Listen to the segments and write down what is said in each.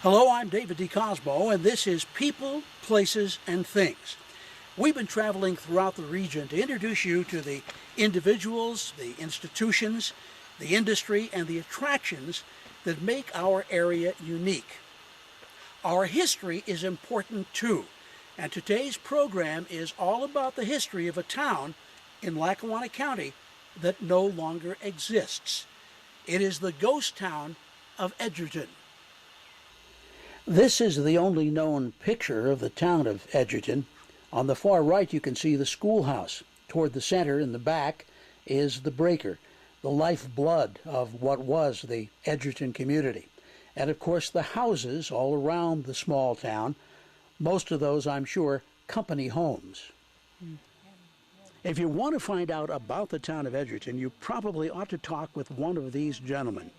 Hello, I'm David DeCosmo, and this is People, Places, and Things. We've been traveling throughout the region to introduce you to the individuals, the institutions, the industry, and the attractions that make our area unique. Our history is important too, and today's program is all about the history of a town in Lackawanna County that no longer exists. It is the ghost town of Edgerton. This is the only known picture of the town of Edgerton. On the far right you can see the schoolhouse. Toward the center in the back is the breaker, the lifeblood of what was the Edgerton community. And of course the houses all around the small town, most of those I'm sure company homes. If you want to find out about the town of Edgerton, you probably ought to talk with one of these gentlemen,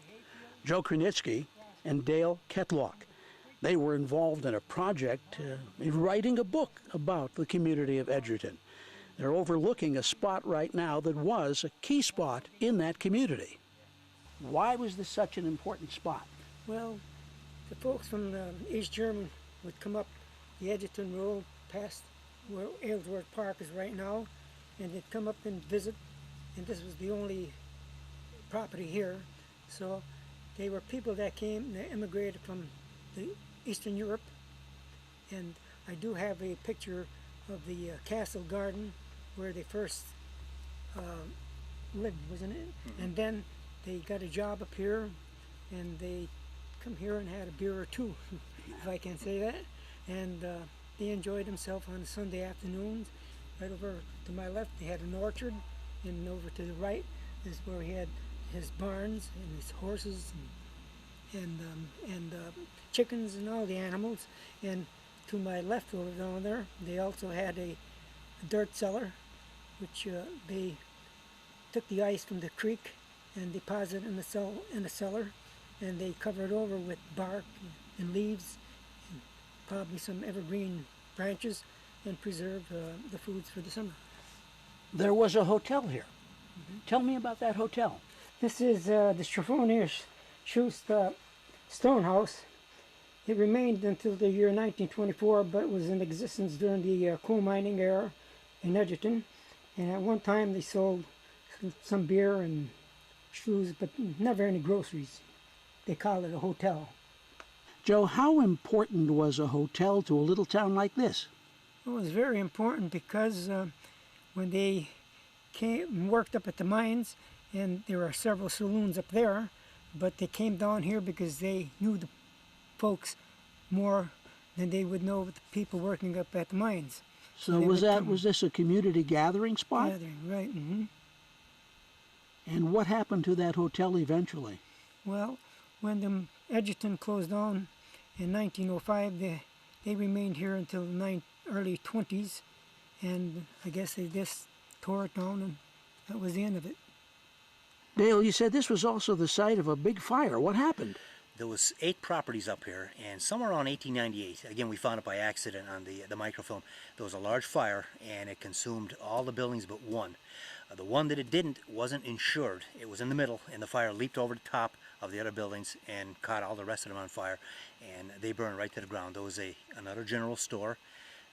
Joe Krenitsky and Dale Ketlock. They were involved in a project in writing a book about the community of Edgerton. They're overlooking a spot right now that was a key spot in that community. Why was this such an important spot? Well, the folks from East German would come up the Edgerton Road past where Aylesworth Park is right now, and they'd come up and visit, and this was the only property here. So they were people that came, they immigrated from the Eastern Europe, and I do have a picture of the castle garden where they first lived, wasn't it? Mm-hmm. And then they got a job up here, and they come here and had a beer or two, if I can say that, and they enjoyed themselves on Sunday afternoons. Right over to my left they had an orchard, and over to the right is where he had his barns and his horses and chickens and all the animals. And to my left over down there, they also had a dirt cellar, which they took the ice from the creek and deposited in the cellar, and they covered over with bark and leaves and probably some evergreen branches, and preserved the foods for the summer. There was a hotel here. Mm-hmm. Tell me about that hotel. This is the Schust Stonehouse. It remained until the year 1924, but was in existence during the coal mining era in Edgerton. And at one time they sold some beer and shoes, but never any groceries. They call it a hotel. Joe, how important was a hotel to a little town like this? Well, it was very important because when they came and worked up at the mines, and there are several saloons up there, but they came down here because they knew the folks more than they would know the people working up at the mines. So was this a community gathering spot? Gathering, right. Mm-hmm. And what happened to that hotel eventually? Well, when the Edgerton closed down in 1905, they remained here until the early 20s, and I guess they just tore it down, and that was the end of it. Dale, you said this was also the site of a big fire. What happened? There was 8 properties up here, and somewhere around 1898, again we found it by accident on the microfilm, there was a large fire, and it consumed all the buildings but one. The one that it didn't wasn't insured. It was in the middle, and the fire leaped over the top of the other buildings and caught all the rest of them on fire, and they burned right to the ground. There was another general store,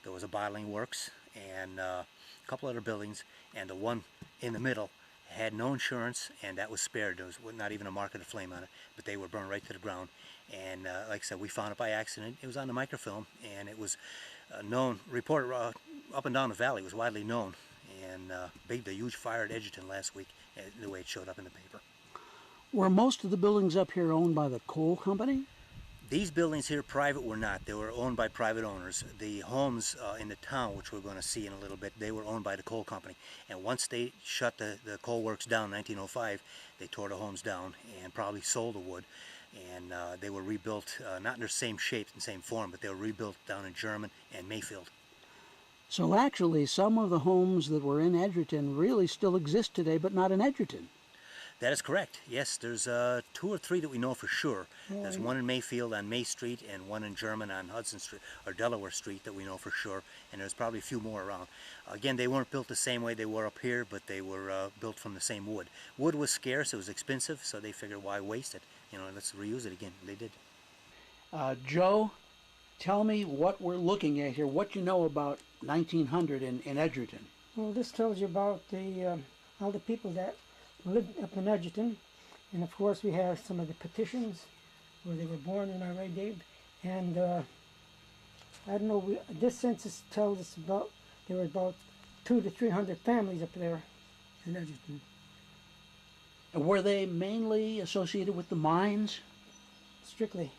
there was a bottling works, and a couple other buildings, and the one in the middle had no insurance, and that was spared. There was not even a mark of the flame on it, but they were burned right to the ground. And like I said, we found it by accident. It was on the microfilm, and it was reported up and down the valley. It was widely known, and the huge fire at Edgerton last week, the way it showed up in the paper. Were most of the buildings up here owned by the coal company? These buildings here, private, were not. They were owned by private owners. The homes in the town, which we're going to see in a little bit, they were owned by the coal company. And once they shut the coal works down in 1905, they tore the homes down and probably sold the wood. And they were rebuilt, not in their same shape and same form, but they were rebuilt down in German and Mayfield. So actually, some of the homes that were in Edgerton really still exist today, but not in Edgerton. That is correct. Yes, there's 2 or 3 that we know for sure. There's one in Mayfield on May Street and one in German on Hudson Street or Delaware Street that we know for sure. And there's probably a few more around. Again, they weren't built the same way they were up here, but they were built from the same wood. Wood was scarce, it was expensive, so they figured why waste it? You know, let's reuse it again. They did. Joe, tell me what we're looking at here, what you know about 1900 in Edgerton. Well, this tells you about all the people that lived up in Edgerton. And of course, we have some of the petitions where they were born in our right, Dave. And I don't know, this census tells us about there were about 200 to 300 families up there in Edgerton. And were they mainly associated with the mines? Strictly.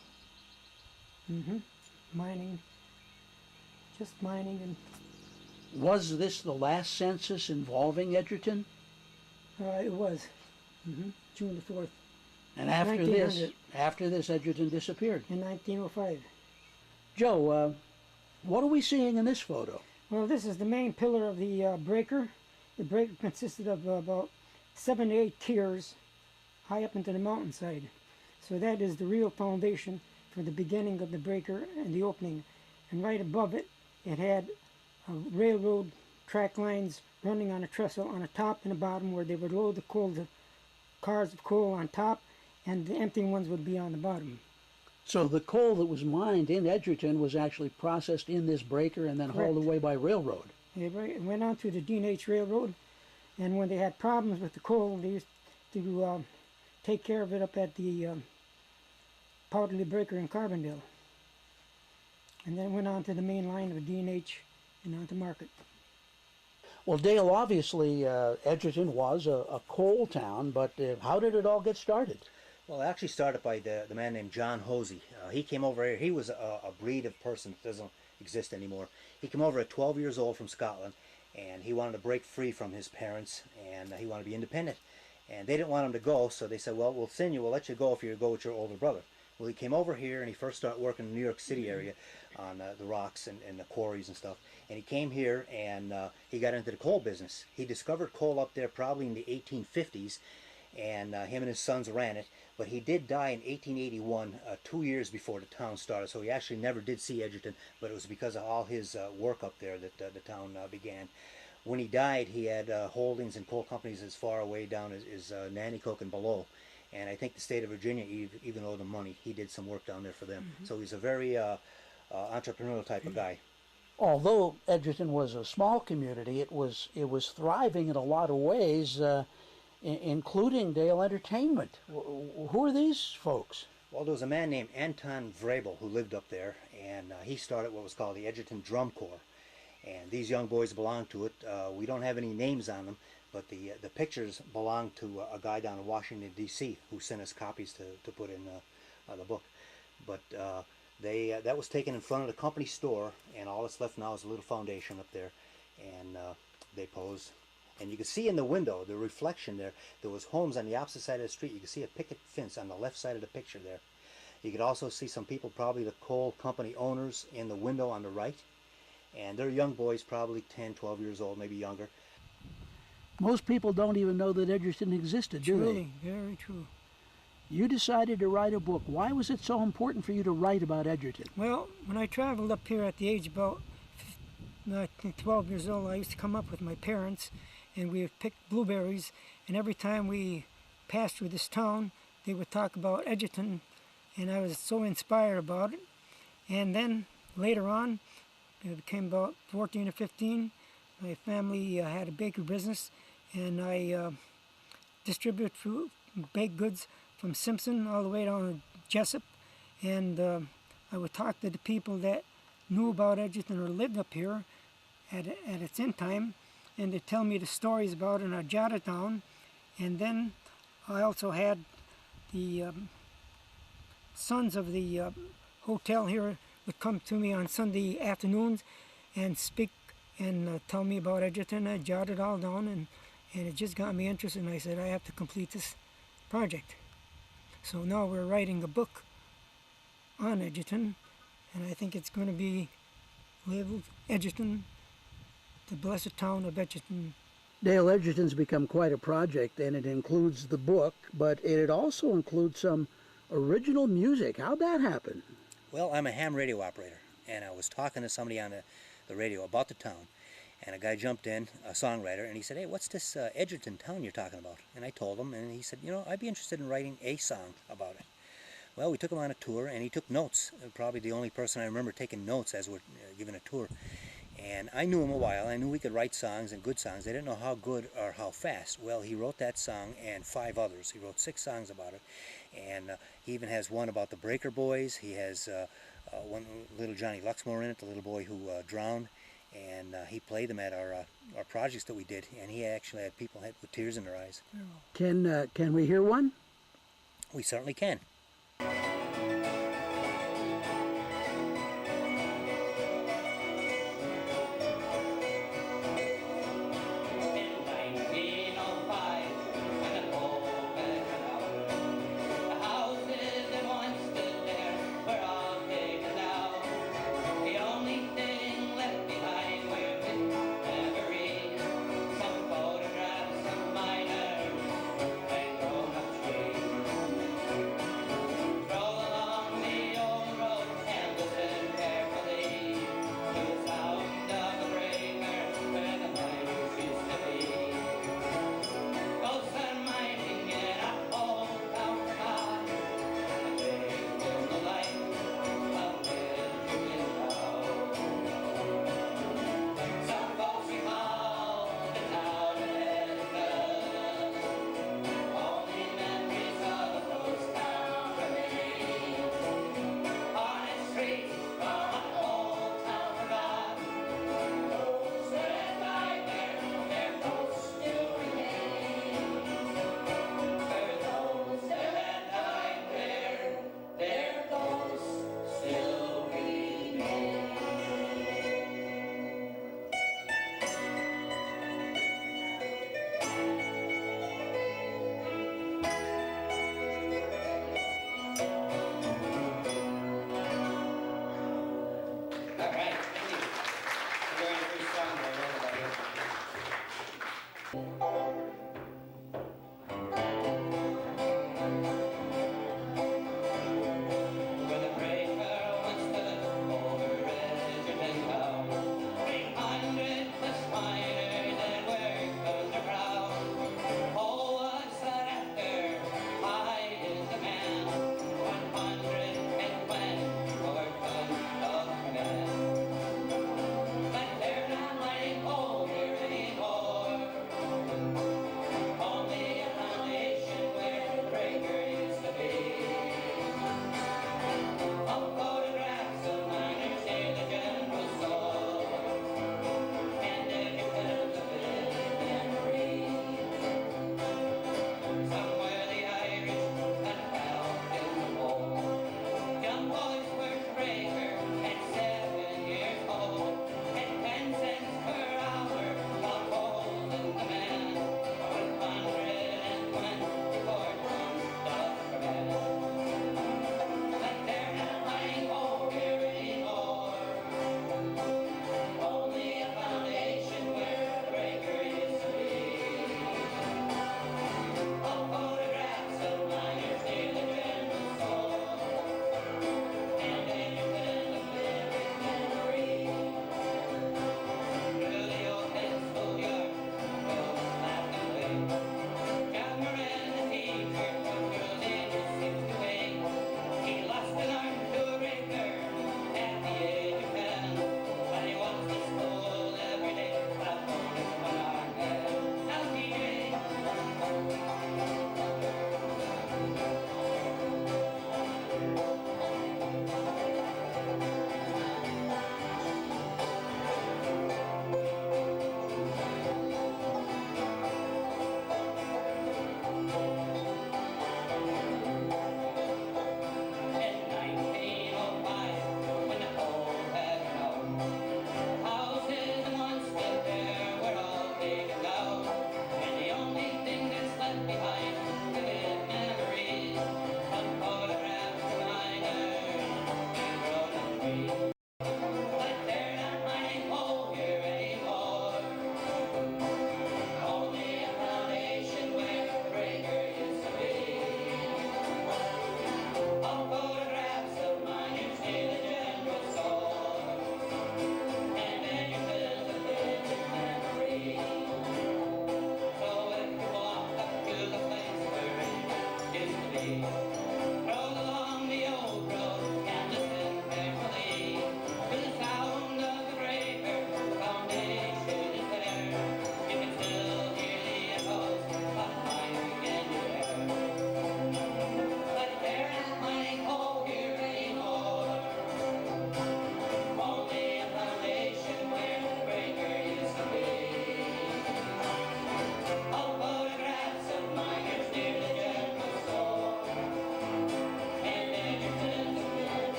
Mining. Just mining. And Was this the last census involving Edgerton? it was. June the 4th. And after this, Edgerton disappeared. In 1905. Joe, what are we seeing in this photo? Well, this is the main pillar of the breaker. The breaker consisted of about 7 to 8 tiers high up into the mountainside. So that is the real foundation for the beginning of the breaker and the opening. And right above it, it had railroad track lines running on a trestle on the top and the bottom, where they would load the cars of coal on top, and the empty ones would be on the bottom. So the coal that was mined in Edgerton was actually processed in this breaker and then hauled away by railroad. It went on through the D&H Railroad, and when they had problems with the coal, they used to take care of it up at the Powderly Breaker in Carbondale. And then went on to the main line of D&H and on to Market. Well, Dale, obviously Edgerton was a coal town, but how did it all get started? Well, it actually started by the man named John Hosie. He came over here. He was a breed of person that doesn't exist anymore. He came over at 12 years old from Scotland, and he wanted to break free from his parents, and he wanted to be independent. And they didn't want him to go, so they said, well, we'll send you, we'll let you go if you go with your older brother. Well, he came over here, and he first started working in the New York City area on the rocks and the quarries and stuff. And he came here, and he got into the coal business. He discovered coal up there probably in the 1850s, and him and his sons ran it. But he did die in 1881, 2 years before the town started. So he actually never did see Edgerton, but it was because of all his work up there that the town began. When he died, he had holdings in coal companies as far away down as Nanticoke and below. And I think the state of Virginia even owed him money. He did some work down there for them. So he's a very entrepreneurial type of guy. Although Edgerton was a small community, it was thriving in a lot of ways, including Dale Entertainment. Who are these folks? Well, there was a man named Anton Vrabel who lived up there, and he started what was called the Edgerton Drum Corps. And these young boys belonged to it. We don't have any names on them, but the pictures belong to a guy down in Washington, D.C., who sent us copies to put in the book. But that was taken in front of the company store, and all that's left now is a little foundation up there, and they pose. And you can see in the window, the reflection there was homes on the opposite side of the street. You can see a picket fence on the left side of the picture there. You could also see some people, probably the coal company owners, in the window on the right. And they're young boys, probably 10, 12 years old, maybe younger. Most people don't even know that Edgerton existed, do they? Truly, very true. You decided to write a book. Why was it so important for you to write about Edgerton? Well, when I traveled up here at the age of about 12 years old, I used to come up with my parents, and we would pick blueberries, and every time we passed through this town, they would talk about Edgerton, and I was so inspired about it. And then later on, I became about 14 or 15. My family had a bakery business, and I distributed fruit, baked goods from Simpson all the way down to Jessup. And I would talk to the people that knew about Edgerton or lived up here at its end time, and they'd tell me the stories about it, and I'd jot it down. And then I also had the sons of the hotel here would come to me on Sunday afternoons and speak and tell me about Edgerton. I jotted it all down, and it just got me interested, and I said, I have to complete this project. So now we're writing a book on Edgerton, and I think it's going to be labeled Edgerton, the Blessed Town of Edgerton. Dale, Edgerton's become quite a project, and it includes the book, but it also includes some original music. How'd that happen? Well, I'm a ham radio operator, and I was talking to somebody on the radio about the town, and a guy jumped in, a songwriter, and he said, hey, what's this Edgerton town you're talking about? And I told him, and he said, you know, I'd be interested in writing a song about it. Well, we took him on a tour, and he took notes. Probably the only person I remember taking notes as we're giving a tour. And I knew him a while. I knew he could write songs, and good songs. I didn't know how good or how fast. Well, he wrote that song and 5 others. He wrote 6 songs about it. And he even has one about the Breaker Boys. He has one little Johnny Luxmore in it, the little boy who drowned. And he played them at our projects that we did. And he actually had people with tears in their eyes. Can we hear one? We certainly can.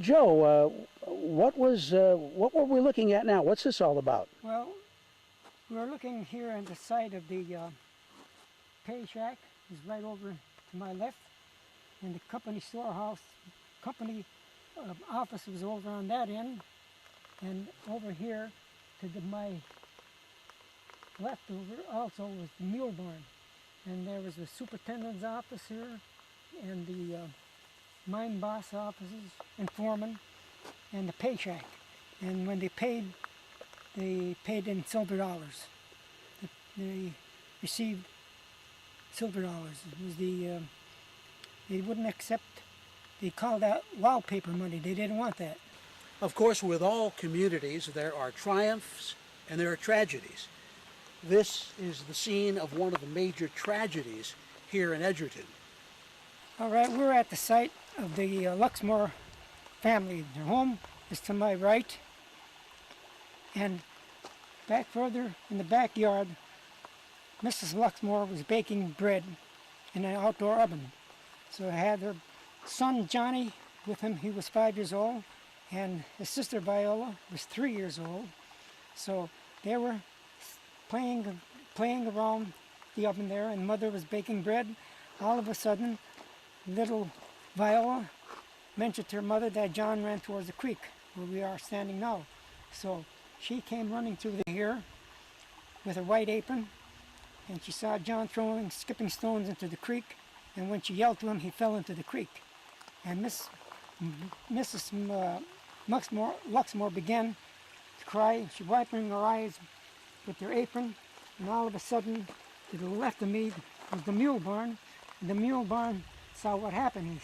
Joe, what were we looking at now? What's this all about? Well, we're looking here on the side of the pay shack is right over to my left, and the company storehouse, company office was over on that end, and over here to my left over also was the mule barn, and there was the superintendent's office here, and the mine boss offices and foreman, and the pay shack. And when they paid in silver dollars. They received silver dollars. It was they wouldn't accept, they called that wallpaper money. They didn't want that. Of course, with all communities, there are triumphs and there are tragedies. This is the scene of one of the major tragedies here in Edgerton. All right, we're at the site of the Luxmore family. Their home is to my right, and back further in the backyard, Mrs. Luxmore was baking bread in an outdoor oven. So I had her son Johnny with him. He was 5 years old, and his sister Viola was 3 years old. So they were playing around the oven there, and Mother was baking bread. All of a sudden, little Viola mentioned to her mother that John ran towards the creek where we are standing now. So she came running through here with her white apron, and she saw John skipping stones into the creek, and when she yelled to him, he fell into the creek. And Mrs. Luxmore began to cry. She wiping her eyes with her apron, and all of a sudden, to the left of me was the mule barn, and the mule barn saw what happened.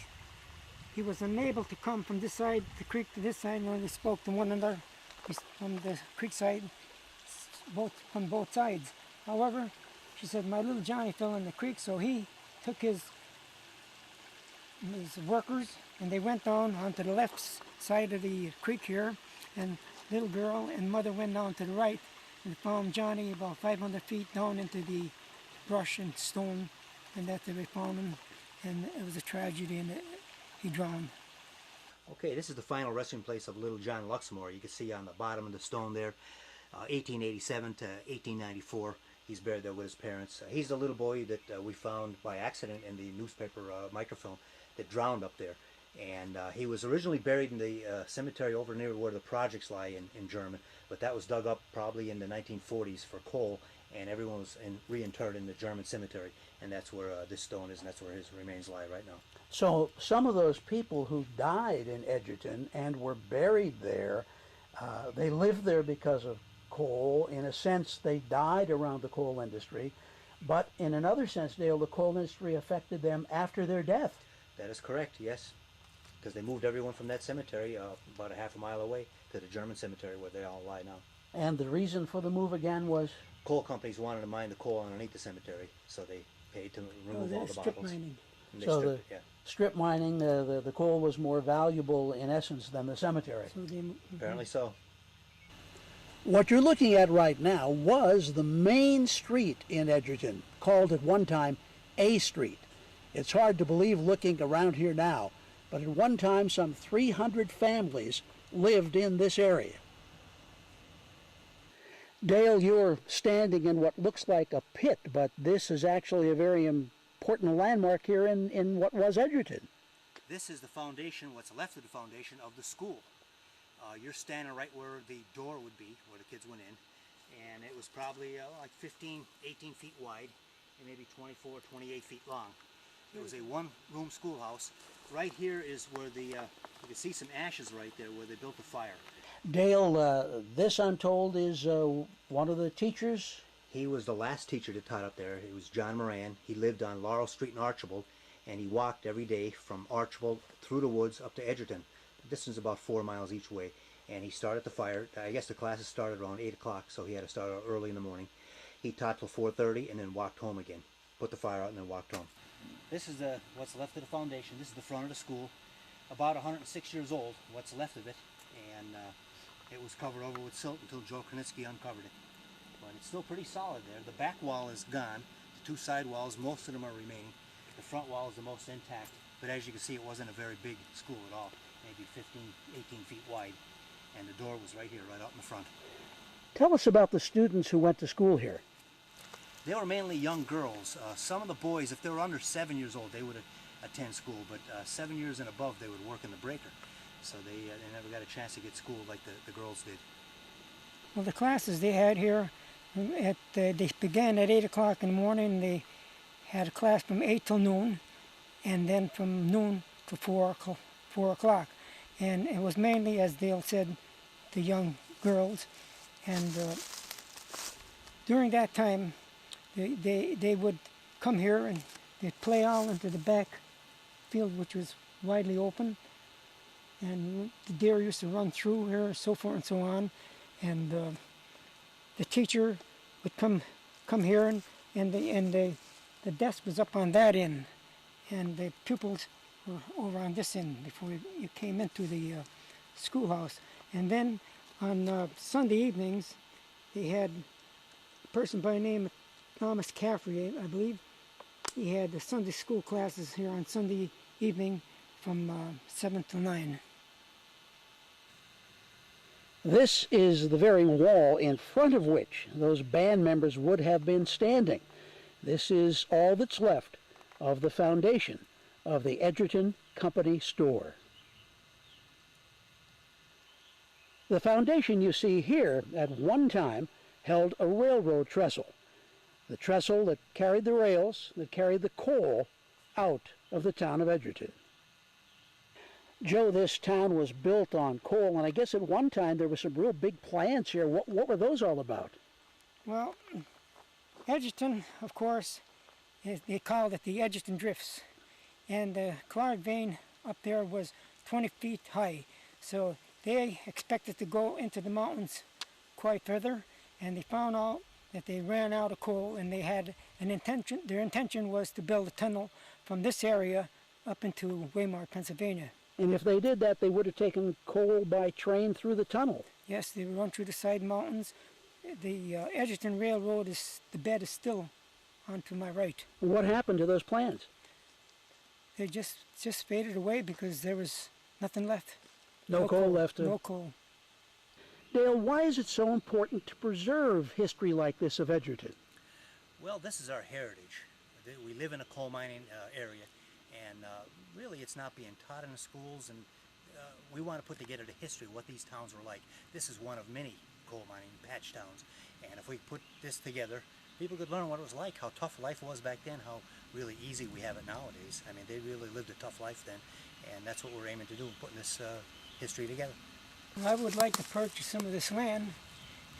He was unable to come from this side, the creek to this side, and when they spoke to one another from the creek side, from both sides. However, she said, my little Johnny fell in the creek, so he took his workers, and they went down onto the left side of the creek here, and little girl and mother went down to the right and found Johnny about 500 feet down into the brush and stone, and that they found him, and it was a tragedy, and he drowned. Okay, this is the final resting place of little John Luxmore. You can see on the bottom of the stone there, 1887 to 1894. He's buried there with his parents. He's the little boy that we found by accident in the newspaper microfilm that drowned up there. And he was originally buried in the cemetery over near where the projects lie in German, but that was dug up probably in the 1940s for coal, and everyone was reinterred in the German cemetery, and that's where this stone is, and that's where his remains lie right now. So some of those people who died in Edgerton and were buried there, they lived there because of coal. In a sense, they died around the coal industry, but in another sense, Dale, the coal industry affected them after their death. That is correct, yes, because they moved everyone from that cemetery about a half a mile away to the German cemetery where they all lie now. And the reason for the move again was? Coal companies wanted to mine the coal underneath the cemetery, so they paid to remove all the strip bottles. mining. So strip mining, the coal was more valuable in essence than the cemetery. So Apparently so. What you're looking at right now was the main street in Edgerton, called at one time A Street. It's hard to believe looking around here now, but at one time some 300 families lived in this area. Dale, you're standing in what looks like a pit, but this is actually a very important landmark here in what was Edgerton. This is the foundation, what's left of the foundation of the school. You're standing right where the door would be, where the kids went in, and it was probably like 15, 18 feet wide, and maybe 24, 28 feet long. It was a one-room schoolhouse. Right here is where you can see some ashes right there where they built the fire. Dale, this I'm told is one of the teachers? He was the last teacher that taught up there. It was John Moran. He lived on Laurel Street in Archibald, and he walked every day from Archibald through the woods up to Edgerton. The distance is about 4 miles each way. And he started the fire. I guess the classes started around 8 o'clock, so he had to start out early in the morning. He taught till 4:30 and then walked home again. Put the fire out and then walked home. This is what's left of the foundation. This is the front of the school. About 106 years old, what's left of it. And it was covered over with silt until Joe Krenitsky uncovered it. But it's still pretty solid there. The back wall is gone. The two side walls, most of them are remaining. The front wall is the most intact. But as you can see, it wasn't a very big school at all. maybe 15, 18 feet wide, and the door was right here, right out in the front. Tell us about the students who went to school here. They were mainly young girls. Some of the boys, if they were under 7 years old, they would attend school, but 7 years and above, they would work in the breaker. So they never got a chance to get school like the girls did. Well, the classes they had here, they began at 8 o'clock in the morning. They had a class from 8 till noon, and then from noon to 4 o'clock. And it was mainly, as Dale said, the young girls. And during that time, they would come here and they'd play all into the back field, which was widely open. And the deer used to run through here, so forth and so on. And the teacher would come here, and the desk was up on that end, and the pupils were over on this end before you came into the schoolhouse. And then on Sunday evenings, they had a person by the name of Thomas Caffrey, I believe. He had the Sunday school classes here on Sunday evening from 7 to 9. This is the very wall in front of which those band members would have been standing. This is all that's left of the foundation of the Edgerton Company store. The foundation you see here at one time held a railroad trestle. The trestle that carried the rails, that carried the coal out of the town of Edgerton. Joe, this town was built on coal, and I guess at one time there were some real big plants here. What were those all about? Well, Edgerton, of course, they called it the Edgerton Drifts. And the Clark vein up there was 20 feet high. So they expected to go into the mountains quite further, and they found out that they ran out of coal, and they had an intention. Their intention was to build a tunnel from this area up into Weimar, Pennsylvania. And if they did that, they would have taken coal by train through the tunnel. Yes, they run through the side mountains. The Edgerton Railroad, the bed is still onto my right. What happened to those plans? They just faded away because there was nothing left. No coal left. No coal. Dale, why is it so important to preserve history like this of Edgerton? Well, this is our heritage. We live in a coal mining area, and really it's not being taught in the schools, and we want to put together the history of what these towns were like. This is one of many coal mining patch towns, and if we put this together, people could learn what it was like, how tough life was back then, how really easy we have it nowadays. I mean, they really lived a tough life then, and that's what we're aiming to do, putting this history together. Well, I would like to purchase some of this land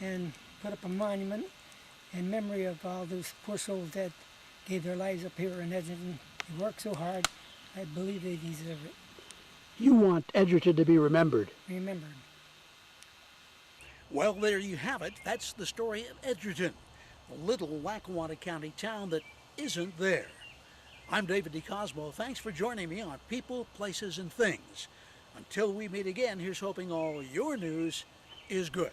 and put up a monument in memory of all those poor souls that gave their lives up here in Edgerton. They worked so hard. I believe they deserve it. You want Edgerton to be remembered. Remembered. Well, there you have it. That's the story of Edgerton, a little Lackawanna County town that isn't there. I'm David DeCosmo. Thanks for joining me on People, Places, and Things. Until we meet again, here's hoping all your news is good.